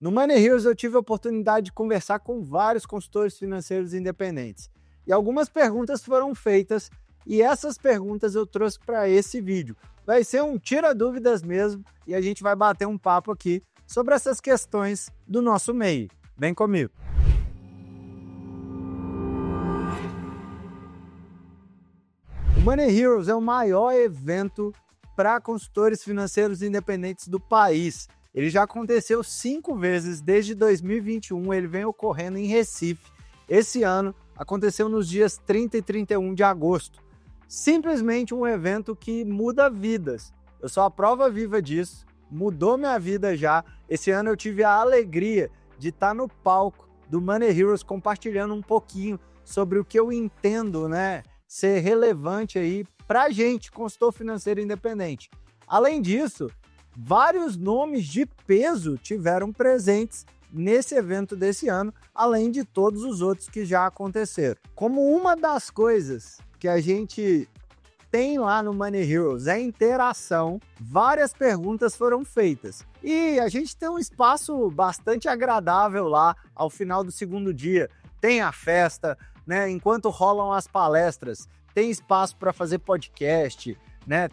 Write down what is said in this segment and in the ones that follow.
No Money Heroes eu tive a oportunidade de conversar com vários consultores financeiros independentes. E algumas perguntas foram feitas e essas perguntas eu trouxe para esse vídeo. Vai ser um tira-dúvidas mesmo e a gente vai bater um papo aqui sobre essas questões do nosso meio. Vem comigo. O Money Heroes é o maior evento para consultores financeiros independentes do país. Ele já aconteceu 5 vezes desde 2021, ele vem ocorrendo em Recife. Esse ano aconteceu nos dias 30 e 31 de agosto. Simplesmente um evento que muda vidas. Eu sou a prova viva disso, mudou minha vida já. Esse ano eu tive a alegria de estar no palco do Money Heroes compartilhando um pouquinho sobre o que eu entendo, ser relevante aí pra gente, consultor financeiro independente. Além disso, vários nomes de peso tiveram presentes nesse evento desse ano, além de todos os outros que já aconteceram. Como uma das coisas que a gente tem lá no Money Heroes é interação, várias perguntas foram feitas. E a gente tem um espaço bastante agradável lá ao final do segundo dia. Tem a festa, enquanto rolam as palestras, tem espaço para fazer podcast,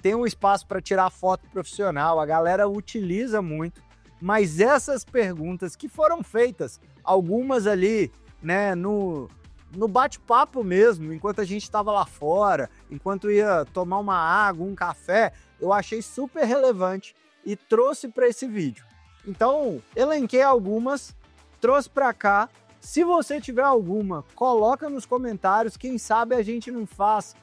tem um espaço para tirar foto profissional, a galera utiliza muito, mas essas perguntas que foram feitas, algumas ali, no bate-papo mesmo, enquanto a gente estava lá fora, enquanto ia tomar uma água, um café, eu achei super relevante e trouxe para esse vídeo. Então, elenquei algumas, trouxe para cá. Se você tiver alguma, coloca nos comentários, quem sabe a gente não faz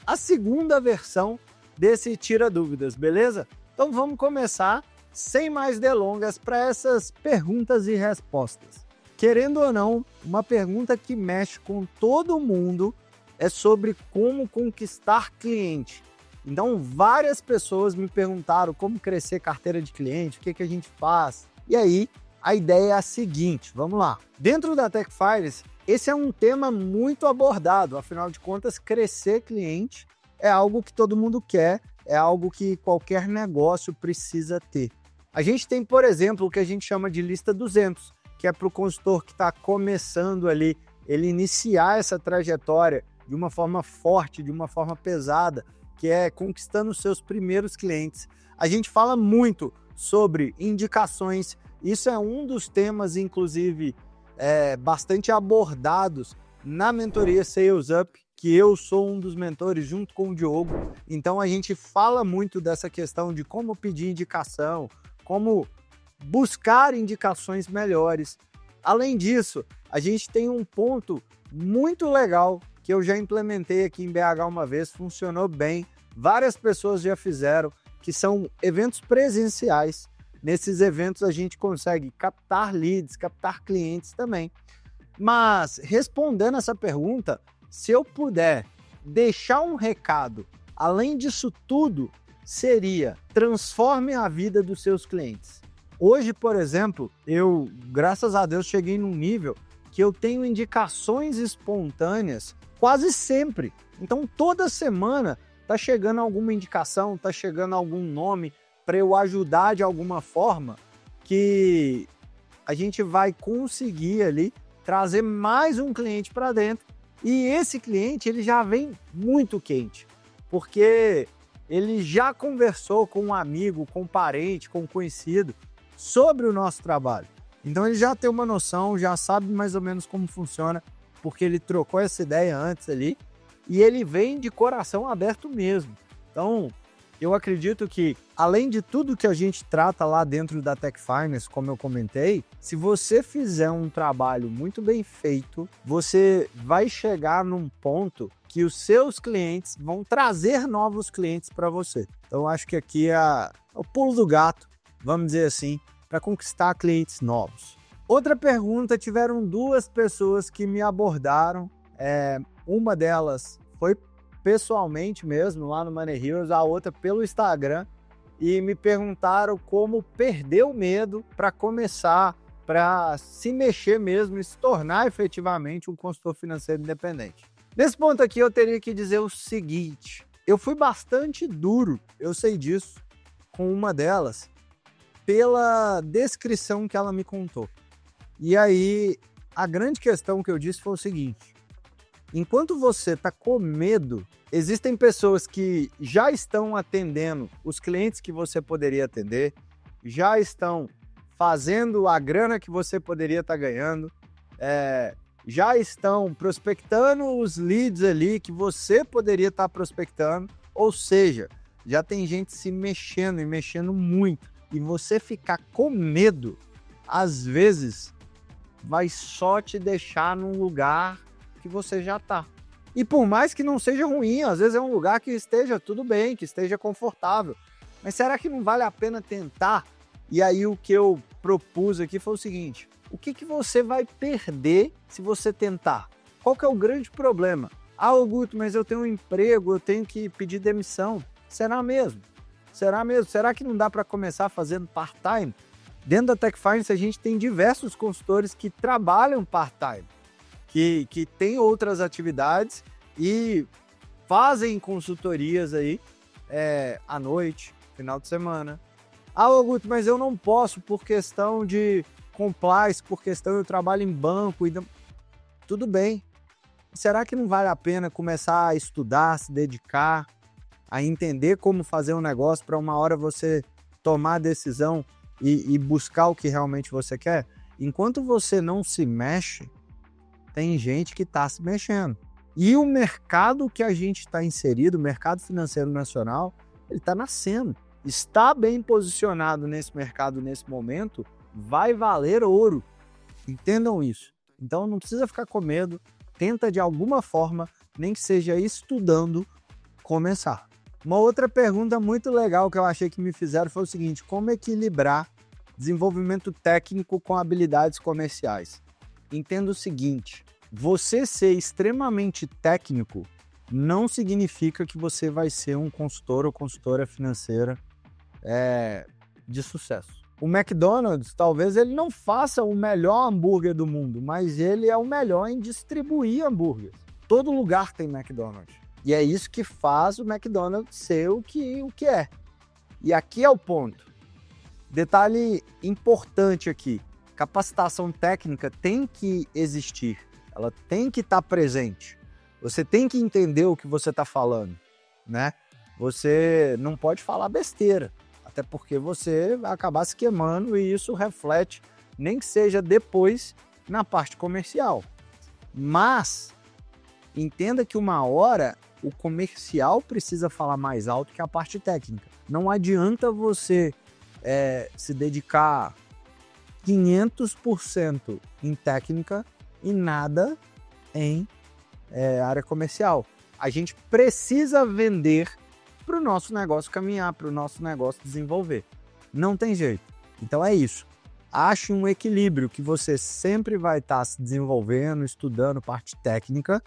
a segunda versão desse Tira Dúvidas, beleza? Então vamos começar, sem mais delongas, para essas perguntas e respostas. Querendo ou não, uma pergunta que mexe com todo mundo é sobre como conquistar cliente. Então várias pessoas me perguntaram como crescer carteira de cliente, o que a gente faz. E aí, a ideia é a seguinte, vamos lá. Dentro da Tech Finance, esse é um tema muito abordado, afinal de contas, crescer cliente é algo que todo mundo quer, é algo que qualquer negócio precisa ter. A gente tem, por exemplo, o que a gente chama de lista 200, que é para o consultor que está começando ali, ele iniciar essa trajetória de uma forma forte, de uma forma pesada, que é conquistando os seus primeiros clientes. A gente fala muito sobre indicações. Isso é um dos temas, inclusive, bastante abordados na mentoria Sales Up, que eu sou um dos mentores junto com o Diogo. Então a gente fala muito dessa questão de como pedir indicação, como buscar indicações melhores. Além disso, a gente tem um ponto muito legal que eu já implementei aqui em BH uma vez, funcionou bem, várias pessoas já fizeram, que são eventos presenciais. Nesses eventos a gente consegue captar leads, captar clientes também. Mas respondendo essa pergunta, se eu puder deixar um recado, além disso tudo, seria: transforme a vida dos seus clientes. Hoje, por exemplo, eu, graças a Deus, cheguei num nível que eu tenho indicações espontâneas quase sempre. Então, toda semana tá chegando alguma indicação, tá chegando algum nome para eu ajudar de alguma forma, que a gente vai conseguir ali trazer mais um cliente para dentro. E esse cliente, ele já vem muito quente, porque ele já conversou com um amigo, com um parente, com um conhecido sobre o nosso trabalho. Então ele já tem uma noção, já sabe mais ou menos como funciona, porque ele trocou essa ideia antes ali, e ele vem de coração aberto mesmo. Então, eu acredito que, além de tudo que a gente trata lá dentro da Tech Finance, como eu comentei, se você fizer um trabalho muito bem feito, você vai chegar num ponto que os seus clientes vão trazer novos clientes para você. Então, acho que aqui é o pulo do gato, vamos dizer assim, para conquistar clientes novos. Outra pergunta, tiveram 2 pessoas que me abordaram. Uma delas foi pessoalmente mesmo, lá no Money Heroes, a outra pelo Instagram, e me perguntaram como perder o medo para começar, para se mexer mesmo e se tornar efetivamente um consultor financeiro independente. Nesse ponto aqui eu teria que dizer o seguinte: eu fui bastante duro, eu sei disso, com uma delas, pela descrição que ela me contou. E aí, a grande questão que eu disse foi o seguinte: enquanto você está com medo, existem pessoas que já estão atendendo os clientes que você poderia atender, já estão fazendo a grana que você poderia estar ganhando, já estão prospectando os leads ali que você poderia estar prospectando, ou seja, já tem gente se mexendo e mexendo muito. E você ficar com medo, às vezes, vai só te deixar num lugar que você já está. E por mais que não seja ruim, às vezes é um lugar que esteja tudo bem, que esteja confortável. Mas será que não vale a pena tentar? E aí o que eu propus aqui foi o seguinte: o que você vai perder se você tentar? Qual que é o grande problema? Ah, Guto, mas eu tenho um emprego, eu tenho que pedir demissão. Será mesmo? Será mesmo? Será que não dá para começar fazendo part-time? Dentro da Tech Finance a gente tem diversos consultores que trabalham part-time, que têm outras atividades e fazem consultorias aí à noite, final de semana. Ah, Augusto, mas eu não posso por questão de compliance, por questão eu trabalho em banco. Tudo bem. Será que não vale a pena começar a estudar, se dedicar, a entender como fazer um negócio para uma hora você tomar a decisão e buscar o que realmente você quer? Enquanto você não se mexe, tem gente que está se mexendo. E o mercado que a gente está inserido, o mercado financeiro nacional, ele está nascendo. Está bem posicionado nesse mercado nesse momento, vai valer ouro. Entendam isso. Então não precisa ficar com medo, tenta de alguma forma, nem que seja estudando, começar. Uma outra pergunta muito legal que eu achei que me fizeram foi o seguinte: como equilibrar desenvolvimento técnico com habilidades comerciais? Entenda o seguinte: você ser extremamente técnico não significa que você vai ser um consultor ou consultora financeira de sucesso. O McDonald's, talvez ele não faça o melhor hambúrguer do mundo, mas ele é o melhor em distribuir hambúrgueres. Todo lugar tem McDonald's. E é isso que faz o McDonald's ser o que é. E aqui é o ponto. Detalhe importante aqui: capacitação técnica tem que existir. Ela tem que estar presente. Você tem que entender o que você está falando, né? Você não pode falar besteira, até porque você vai acabar se queimando e isso reflete, nem que seja depois, na parte comercial. Mas entenda que uma hora o comercial precisa falar mais alto que a parte técnica. Não adianta você se dedicar 500% em técnica e nada em área comercial. A gente precisa vender para o nosso negócio caminhar, para o nosso negócio desenvolver. Não tem jeito. Então é isso. Ache um equilíbrio que você sempre vai estar se desenvolvendo, estudando parte técnica,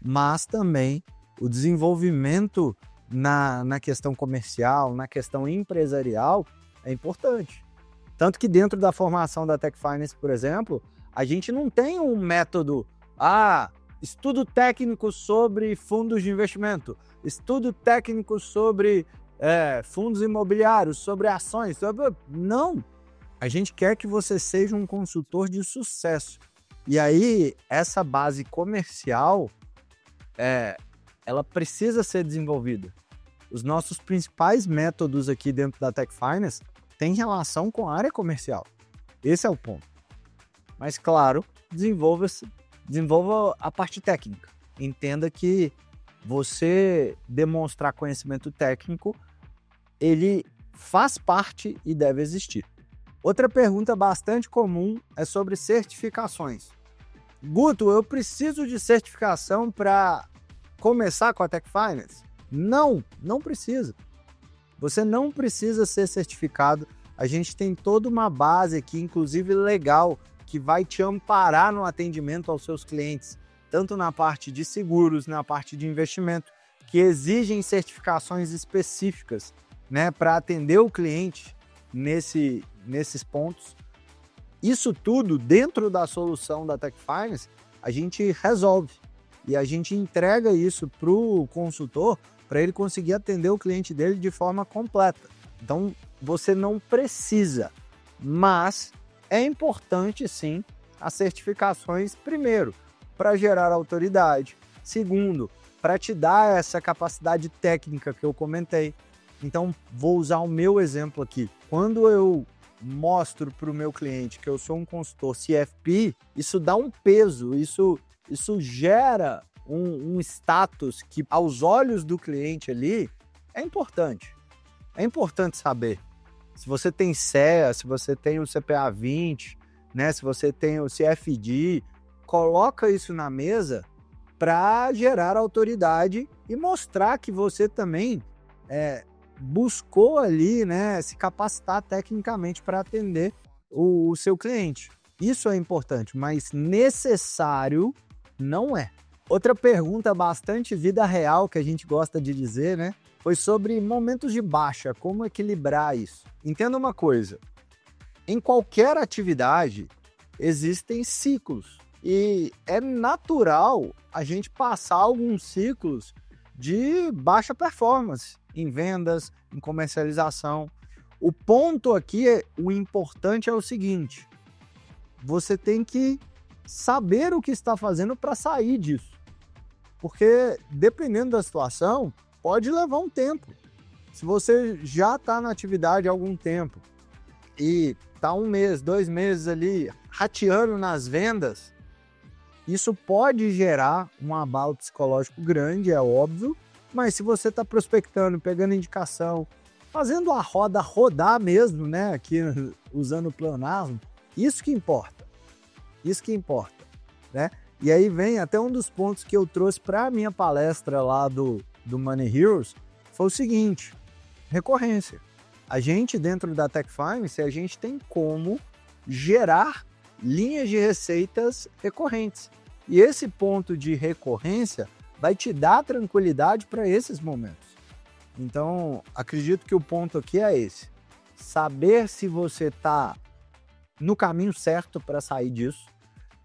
mas também o desenvolvimento na questão comercial, na questão empresarial é importante. Tanto que dentro da formação da Tech Finance, por exemplo, a gente não tem um método, estudo técnico sobre fundos de investimento, estudo técnico sobre fundos imobiliários, sobre ações, Não! A gente quer que você seja um consultor de sucesso. E aí, essa base comercial, ela precisa ser desenvolvida. Os nossos principais métodos aqui dentro da Tech Finance têm relação com a área comercial. Esse é o ponto. Mas, claro, desenvolva a parte técnica. Entenda que você demonstrar conhecimento técnico, ele faz parte e deve existir. Outra pergunta bastante comum é sobre certificações. Guto, eu preciso de certificação para começar com a Tech Finance? Não precisa. Você não precisa ser certificado. A gente tem toda uma base aqui, inclusive legal, que vai te amparar no atendimento aos seus clientes, tanto na parte de seguros, na parte de investimento, que exigem certificações específicas, né, para atender o cliente nesses pontos. Isso tudo, dentro da solução da Tech Finance, a gente resolve e a gente entrega isso para o consultor para ele conseguir atender o cliente dele de forma completa. Então, você não precisa. Mas é importante, sim, as certificações, primeiro, para gerar autoridade. Segundo, para te dar essa capacidade técnica que eu comentei. Então, vou usar o meu exemplo aqui. Quando eu mostro para o meu cliente que eu sou um consultor CFP, isso dá um peso, isso gera um status que, aos olhos do cliente ali, é importante. É importante saber. Se você tem CEA, se você tem o CPA 20, né, se você tem o CFD, coloca isso na mesa para gerar autoridade e mostrar que você também buscou ali, né, se capacitar tecnicamente para atender o seu cliente. Isso é importante, mas necessário não é. Outra pergunta bastante vida real que a gente gosta de dizer, né, foi sobre momentos de baixa, como equilibrar isso. Entenda uma coisa, em qualquer atividade existem ciclos e é natural a gente passar alguns ciclos de baixa performance em vendas, em comercialização. O ponto aqui, o importante é o seguinte, você tem que saber o que está fazendo para sair disso, porque dependendo da situação, pode levar um tempo. Se você já está na atividade há algum tempo e está 1 mês, 2 meses ali rateando nas vendas, isso pode gerar um abalo psicológico grande, é óbvio, mas se você está prospectando, pegando indicação, fazendo a roda rodar mesmo, né, aqui usando o pleonasmo, isso que importa, né? E aí vem até um dos pontos que eu trouxe para a minha palestra lá do Money Heroes, foi o seguinte, recorrência. A gente dentro da Tech Finance, a gente tem como gerar linhas de receitas recorrentes. E esse ponto de recorrência vai te dar tranquilidade para esses momentos. Então, acredito que o ponto aqui é esse. Saber se você está no caminho certo para sair disso.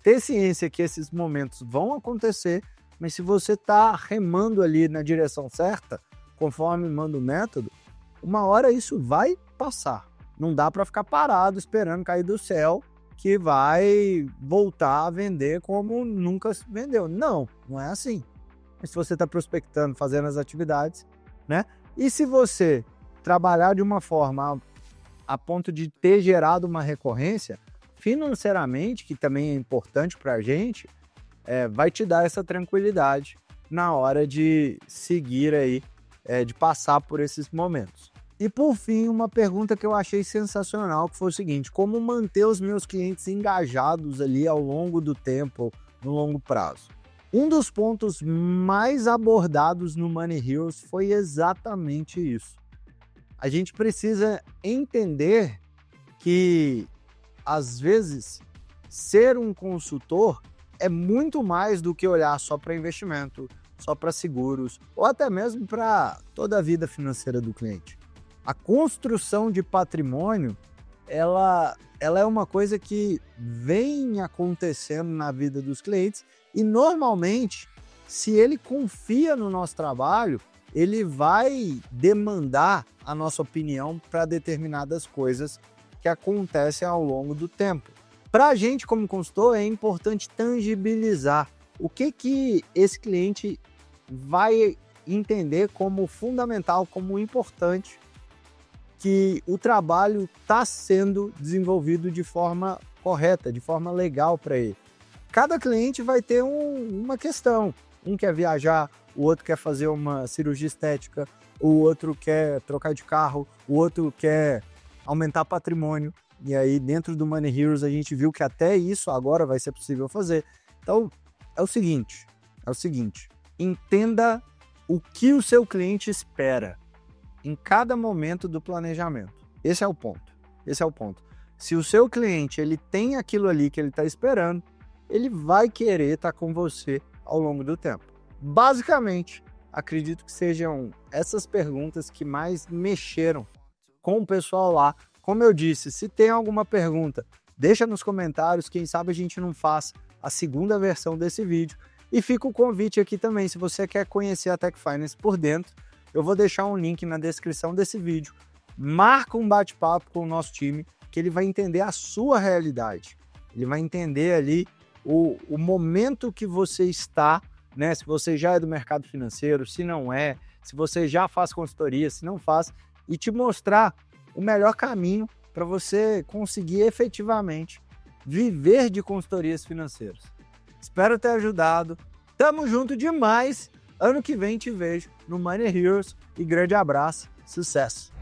Ter ciência que esses momentos vão acontecer, mas se você está remando ali na direção certa, conforme manda o método, uma hora isso vai passar. Não dá para ficar parado esperando cair do céu que vai voltar a vender como nunca se vendeu. Não é assim. Mas se você está prospectando, fazendo as atividades, né? E se você trabalhar de uma forma a ponto de ter gerado uma recorrência, financeiramente, que também é importante para a gente, vai te dar essa tranquilidade na hora de seguir aí, de passar por esses momentos. E por fim, uma pergunta que eu achei sensacional, que foi o seguinte, como manter os meus clientes engajados ali ao longo do tempo, no longo prazo? Um dos pontos mais abordados no Money Heroes foi exatamente isso. A gente precisa entender que, às vezes, ser um consultor é muito mais do que olhar só para investimento, só para seguros, ou até mesmo para toda a vida financeira do cliente. A construção de patrimônio, ela é uma coisa que vem acontecendo na vida dos clientes e, normalmente, se ele confia no nosso trabalho, ele vai demandar a nossa opinião para determinadas coisas que acontecem ao longo do tempo. Para a gente, como consultor, é importante tangibilizar o que esse cliente vai entender como fundamental, como importante, que o trabalho está sendo desenvolvido de forma correta, de forma legal para ele. Cada cliente vai ter uma questão. Um quer viajar, o outro quer fazer uma cirurgia estética, o outro quer trocar de carro, o outro quer aumentar patrimônio. E aí, dentro do Money Heroes, a gente viu que até isso agora vai ser possível fazer. Então, é o seguinte, entenda o que o seu cliente espera em cada momento do planejamento. Esse é o ponto. Se o seu cliente ele tem aquilo ali que ele está esperando, ele vai querer estar com você ao longo do tempo. Basicamente, acredito que sejam essas perguntas que mais mexeram com o pessoal lá. Como eu disse, se tem alguma pergunta, deixa nos comentários, quem sabe a gente não faz a segunda versão desse vídeo. E fica o convite aqui também, se você quer conhecer a Tech Finance por dentro, eu vou deixar um link na descrição desse vídeo. Marca um bate-papo com o nosso time, porque ele vai entender a sua realidade. Ele vai entender ali o momento que você está, né? Se você já é do mercado financeiro, se não é, se você já faz consultoria, se não faz, e te mostrar o melhor caminho para você conseguir efetivamente viver de consultorias financeiras. Espero ter ajudado. Tamo junto demais. Ano que vem te vejo no Money Heroes e grande abraço. Sucesso!